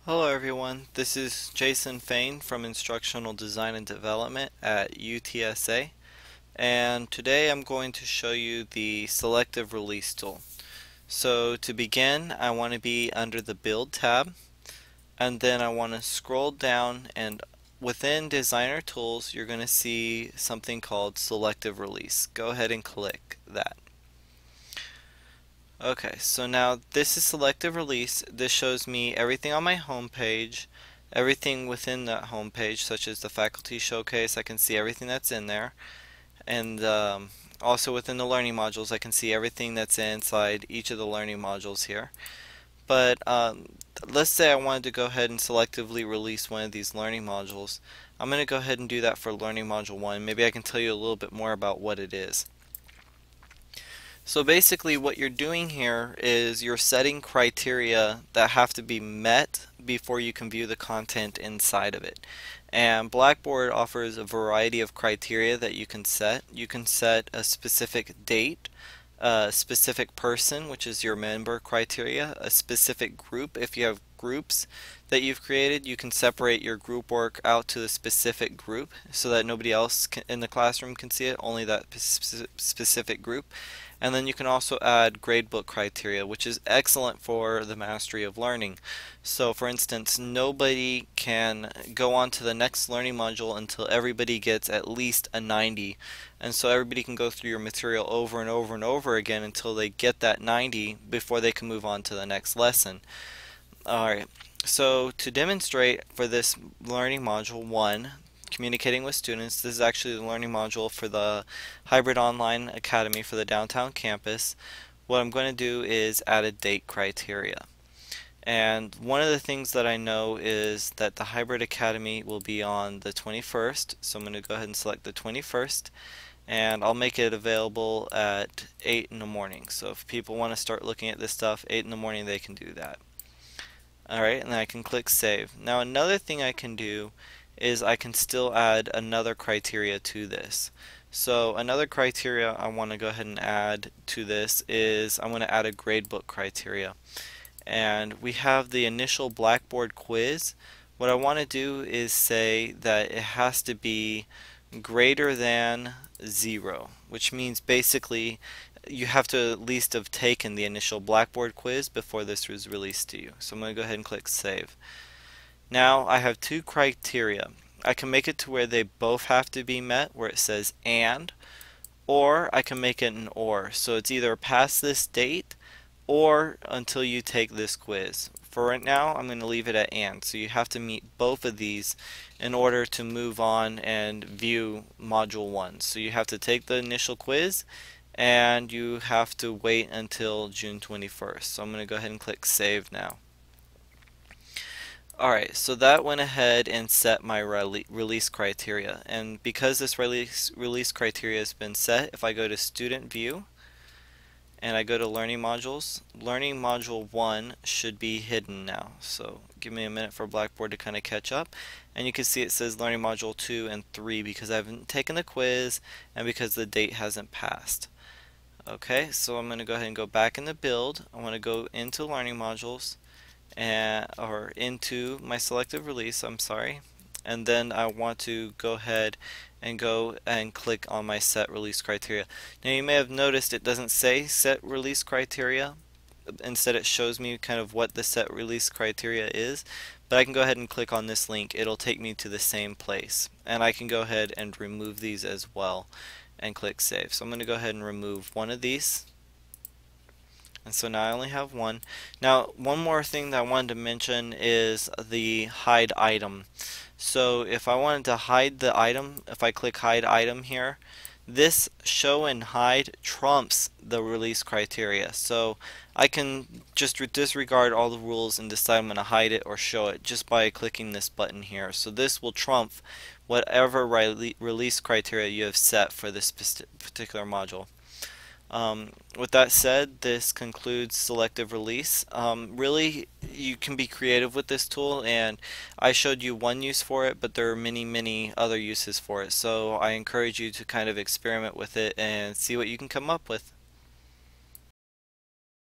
Hello everyone, this is Jason Fain from Instructional Design and Development at UTSA, and today I'm going to show you the Selective Release tool. So to begin, I want to be under the Build tab, and then I want to scroll down, and within Designer Tools you're going to see something called Selective Release. Go ahead and click that. Okay, so now this is Selective Release. This shows me everything on my home page, everything within that home page, such as the faculty showcase. I can see everything that's in there, and also within the learning modules, I can see everything that's inside each of the learning modules here. But let's say I wanted to go ahead and selectively release one of these learning modules. I'm going to go ahead and do that for Learning Module 1. Maybe I can tell you a little bit more about what it is. So basically what you're doing here is you're setting criteria that have to be met before you can view the content inside of it. And Blackboard offers a variety of criteria that you can set. You can set a specific date, a specific person, which is your member criteria, a specific group. If you have groups that you've created, you can separate your group work out to a specific group so that nobody else in the classroom can see it, only that specific group. And then you can also add gradebook criteria, which is excellent for the mastery of learning. So for instance, nobody can go on to the next learning module until everybody gets at least a 90. And so everybody can go through your material over and over and over again until they get that 90 before they can move on to the next lesson. Alright, so to demonstrate for this learning module 1, communicating with students, this is actually the learning module for the Hybrid Online Academy for the downtown campus. What I'm going to do is add a date criteria. And one of the things that I know is that the Hybrid Academy will be on the 21st, so I'm going to go ahead and select the 21st, and I'll make it available at 8 in the morning. So if people want to start looking at this stuff 8 in the morning, they can do that. Alright, and then I can click Save. Now another thing I can do is I can still add another criteria to this. So another criteria I want to go ahead and add to this is I'm going to add a gradebook criteria. And we have the initial Blackboard quiz. What I want to do is say that it has to be greater than 0, which means basically you have to at least have taken the initial Blackboard quiz before this was released to you. So I'm going to go ahead and click Save. Now I have two criteria. I can make it to where they both have to be met, where it says and, or I can make it an or. So it's either past this date or until you take this quiz. For right now, I'm going to leave it at and. So you have to meet both of these in order to move on and view Module 1. So you have to take the initial quiz and you have to wait until June 21st. So I'm going to go ahead and click Save now. Alright, so that went ahead and set my release criteria. And because this release criteria has been set, if I go to Student View and I go to Learning Modules, Learning Module 1 should be hidden now. So give me a minute for Blackboard to kind of catch up. And you can see it says Learning Module 2 and 3 because I haven't taken the quiz and because the date hasn't passed. Okay, so I'm going to go ahead and go back in the build. I want to go into Learning Modules, or into my selective release, I'm sorry, and then I want to go ahead and click on my set release criteria. Now you may have noticed it doesn't say set release criteria, instead it shows me kind of what the set release criteria is, but I can go ahead and click on this link. It'll take me to the same place, and I can go ahead and remove these as well and click Save. So I'm going to go ahead and remove one of these. And so now I only have one. Now one more thing that I wanted to mention is the hide item. So if I wanted to hide the item, if I click hide item here, this show and hide trumps the release criteria. So I can just disregard all the rules and decide I'm going to hide it or show it just by clicking this button here. So this will trump whatever release criteria you have set for this particular module. With that said, this concludes Selective Release. Really, you can be creative with this tool, and I showed you one use for it, but there are many other uses for it. So I encourage you to kind of experiment with it and see what you can come up with.